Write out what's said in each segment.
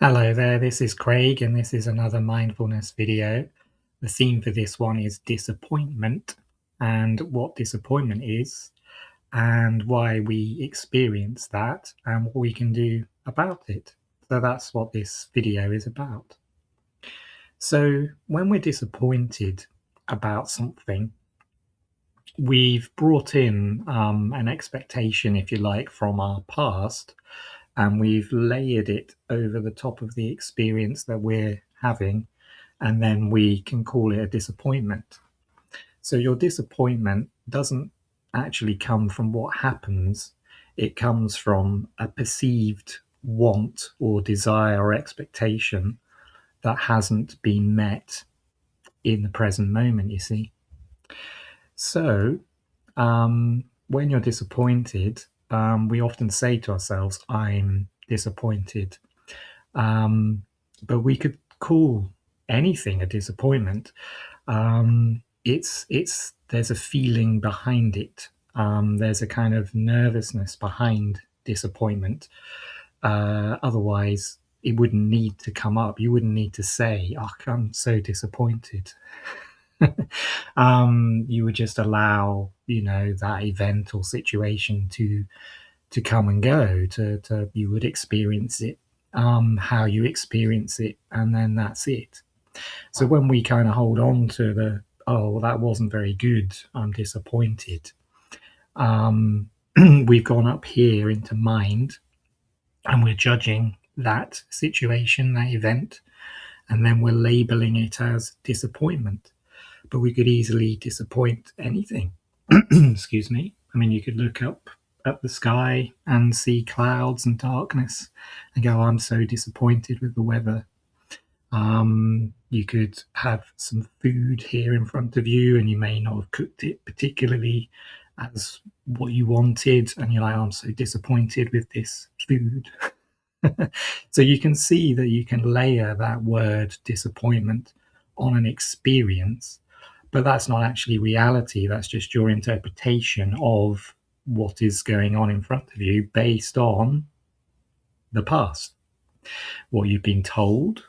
Hello there, this is Craig, and this is another mindfulness video. The theme for this one is disappointment and what disappointment is, and why we experience that, and what we can do about it. So that's what this video is about. So, when we're disappointed about something, we've brought in an expectation, if you like, from our past, and we've layered it over the top of the experience that we're having, and then we can call it a disappointment. So your disappointment doesn't actually come from what happens, it comes from a perceived want or desire or expectation that hasn't been met in the present moment, you see. So when you're disappointed, we often say to ourselves, I'm disappointed. But we could call anything a disappointment. It's there's a feeling behind it. There's a kind of nervousness behind disappointment. Otherwise, it wouldn't need to come up. You wouldn't need to say, "Oh, I'm so disappointed." You would just allow, that event or situation to come and go. To you would experience it, how you experience it, and then that's it. So when we kind of hold on to the, oh, well, that wasn't very good, I'm disappointed, we've gone up here into mind, and we're judging that situation, that event, and then we're labeling it as disappointment. But we could easily disappoint anything. Excuse me. I mean, you could look up at the sky and see clouds and darkness and go, I'm so disappointed with the weather. You could have some food here in front of you, and you may not have cooked it particularly as what you wanted, and you're like, I'm so disappointed with this food. So you can see that you can layer that word disappointment on an experience, but that's not actually reality. That's just your interpretation of what is going on in front of you based on the past, what you've been told,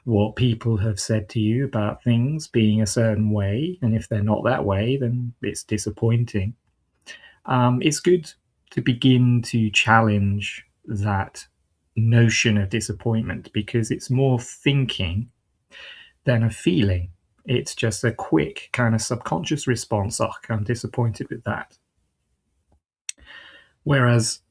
what people have said to you about things being a certain way. And if they're not that way, then it's disappointing. It's good to begin to challenge that notion of disappointment, because it's more thinking than a feeling. It's just a quick kind of subconscious response. Oh, I'm disappointed with that. Whereas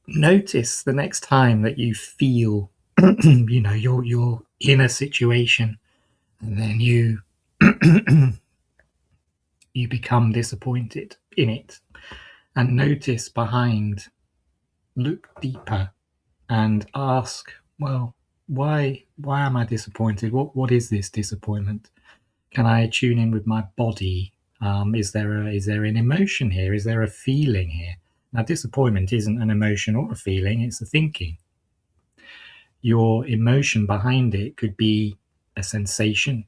notice the next time that you feel, you're in a situation, and then you you become disappointed in it, and notice behind, look deeper, and ask, well, why am I disappointed? What is this disappointment? Can I tune in with my body? Is there an emotion here? Is there a feeling here? Now, disappointment isn't an emotion or a feeling, it's a thinking. Your emotion behind it could be a sensation.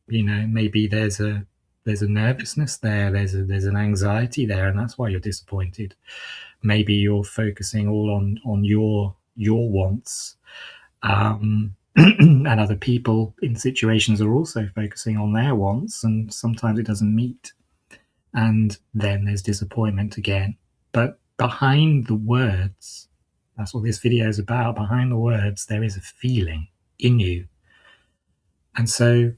Maybe there's a nervousness there, there's an anxiety there, and that's why you're disappointed. Maybe you're focusing all on your wants, and other people in situations are also focusing on their wants, and sometimes it doesn't meet, and then there's disappointment again. But behind the words, that's what this video is about, behind the words there is a feeling in you. And so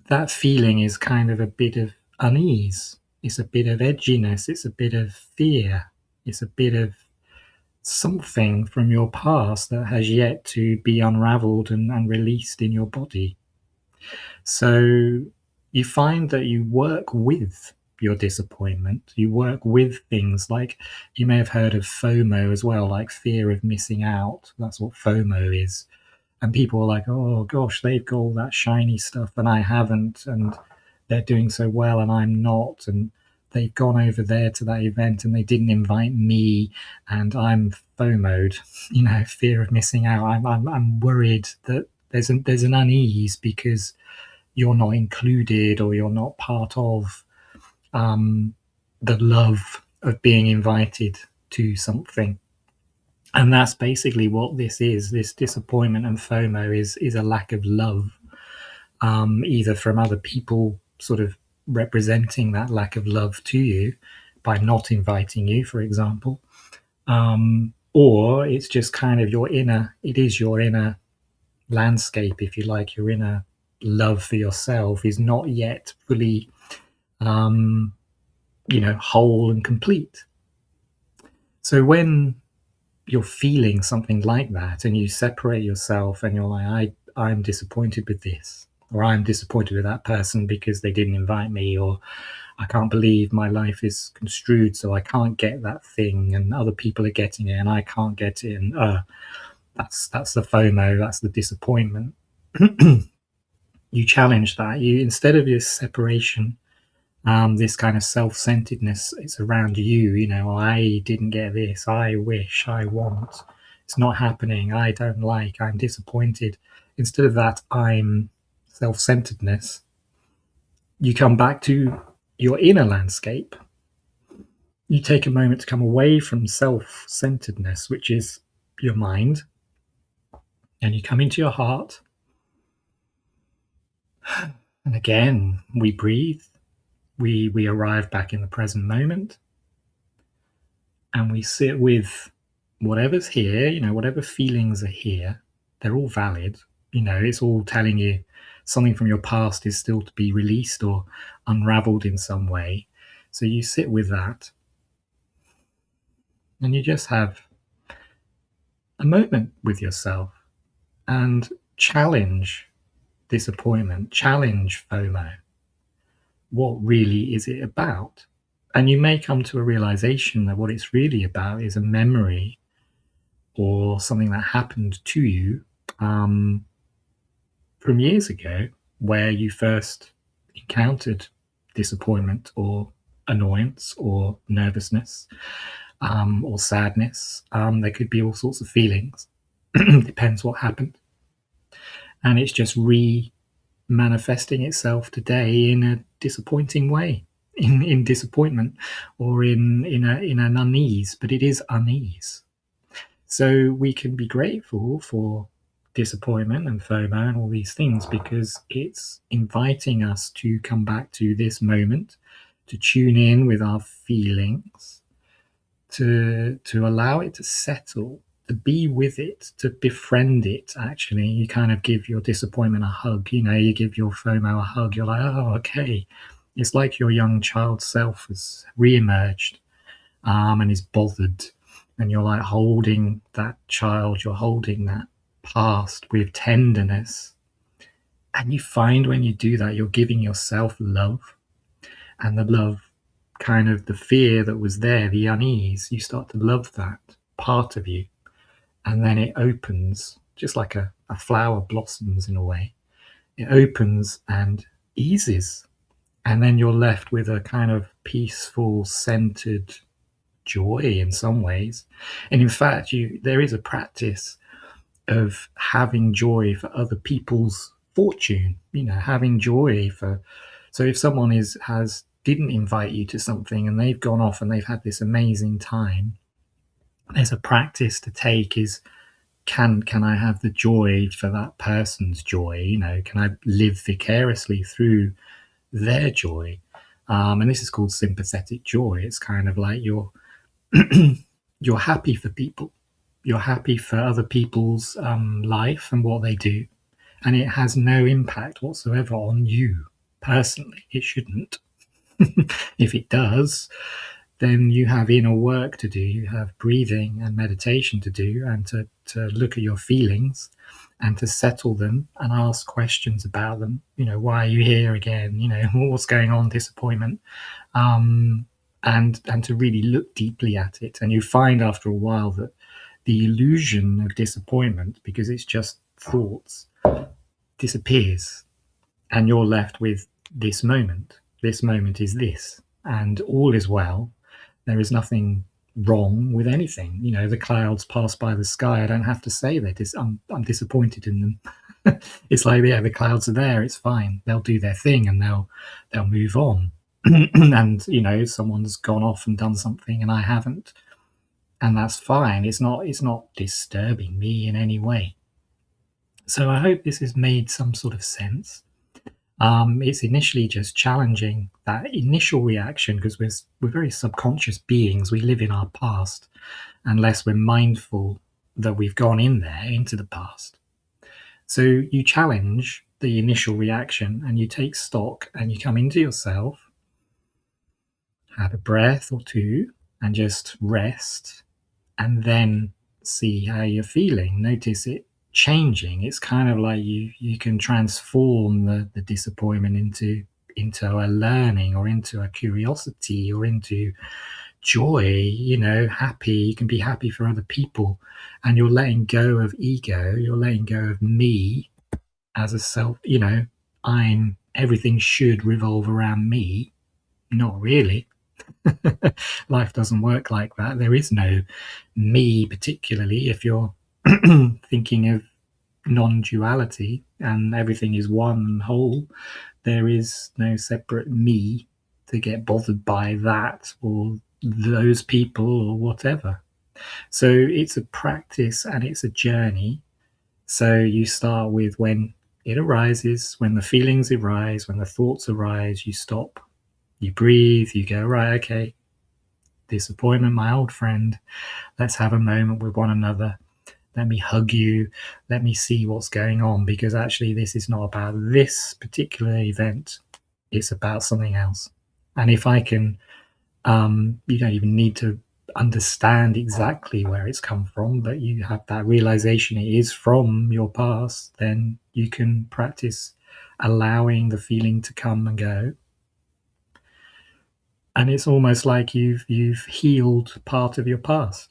that feeling is kind of a bit of unease, it's a bit of edginess, it's a bit of fear, it's a bit of something from your past that has yet to be unraveled and released in your body. So you find that you work with your disappointment. You work with things like, you may have heard of FOMO as well, like fear of missing out. That's what FOMO is. And people are like, oh gosh, they've got all that shiny stuff and I haven't, and they're doing so well and I'm not, and they've gone over there to that event and they didn't invite me, and I'm FOMO'd, fear of missing out. I'm worried that there's an unease because you're not included, or you're not part of the love of being invited to something. And that's basically what this is. This disappointment and FOMO is a lack of love, either from other people sort of representing that lack of love to you by not inviting you, for example, or it's just kind of it is your inner landscape, if you like, your inner love for yourself is not yet fully, um, whole and complete. So when you're feeling something like that and you separate yourself and you're like, I'm disappointed with this, or I'm disappointed with that person because they didn't invite me, or I can't believe my life is construed so I can't get that thing and other people are getting it and I can't get it, and that's the FOMO, that's the disappointment. You challenge that. You, instead of this separation, this kind of self-centeredness, it's around you. I didn't get this, I wish, I want, it's not happening, I don't like, I'm disappointed. Instead of that I'm self-centeredness, you come back to your inner landscape. You take a moment to come away from self-centeredness, which is your mind, and you come into your heart. And again, we breathe, we arrive back in the present moment, and we sit with whatever's here, whatever feelings are here. They're all valid. It's all telling you something from your past is still to be released or unraveled in some way. So you sit with that and you just have a moment with yourself and challenge disappointment, challenge FOMO. What really is it about? And you may come to a realization that what it's really about is a memory or something that happened to you, um, from years ago, where you first encountered disappointment or annoyance or nervousness, or sadness. There could be all sorts of feelings. Depends what happened. And it's just manifesting itself today in a disappointing way, in disappointment, or in an unease, but it is unease. So we can be grateful for disappointment and FOMO and all these things because it's inviting us to come back to this moment, to tune in with our feelings, to allow it to settle, to be with it, to befriend it. Actually, you kind of give your disappointment a hug. You give your FOMO a hug. You're like, oh, okay. It's like your young child self has re-emerged, and is bothered, and you're like holding that child, you're holding that past with tenderness. And you find when you do that, you're giving yourself love, and the love, kind of the fear that was there, the unease, you start to love that part of you. And then it opens, just like a flower blossoms in a way. It opens and eases. And then you're left with a kind of peaceful, centered joy in some ways. And in fact, there is a practice of having joy for other people's fortune, having joy for, so if someone has didn't invite you to something and they've gone off and they've had this amazing time, there's a practice to take is, can I have the joy for that person's joy? Can I live vicariously through their joy? And this is called sympathetic joy. It's kind of like you're happy for people, you're happy for other people's life and what they do, and it has no impact whatsoever on you personally. It shouldn't. If it does, then you have inner work to do. You have breathing and meditation to do, and to look at your feelings and to settle them and ask questions about them. Why are you here again? What's going on? Disappointment. And to really look deeply at it. And you find after a while that the illusion of disappointment, because it's just thoughts, disappears, and you're left with this moment. This moment is this, and all is well. There is nothing wrong with anything. The clouds pass by the sky. I don't have to say that I'm disappointed in them. It's like, yeah, the clouds are there. It's fine. They'll do their thing and they'll move on. And someone's gone off and done something and I haven't. and that's fine. It's not disturbing me in any way. So I hope this has made some sort of sense. It's initially just challenging that initial reaction because we're very subconscious beings. We live in our past unless we're mindful that we've gone in there into the past. So you challenge the initial reaction and you take stock and you come into yourself, have a breath or two, and just rest, and then see how you're feeling. Notice it changing. It's kind of like you can transform the disappointment into a learning or into a curiosity or into joy, happy. You can be happy for other people, and you're letting go of ego, you're letting go of me as a self. I'm everything should revolve around me. Not really. Life doesn't work like that. There is no me, particularly if you're thinking of non-duality and everything is one whole. There is no separate me to get bothered by that or those people or whatever. So it's a practice and it's a journey. So you start with when it arises, when the feelings arise, when the thoughts arise, you stop, you breathe, you go, right, okay, disappointment, my old friend, let's have a moment with one another. Let me hug you. Let me see what's going on, because actually, this is not about this particular event. It's about something else. And if I can, you don't even need to understand exactly where it's come from, but you have that realization it is from your past, then you can practice allowing the feeling to come and go. And it's almost like you've healed part of your past.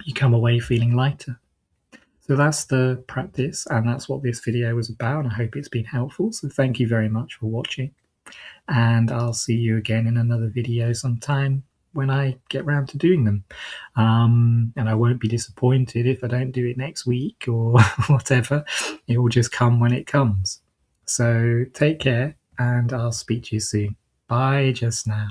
You come away feeling lighter. So that's the practice, and that's what this video was about. And I hope it's been helpful. So thank you very much for watching, and I'll see you again in another video sometime when I get round to doing them. And I won't be disappointed if I don't do it next week or whatever. It will just come when it comes. So take care, and I'll speak to you soon. Bye just now.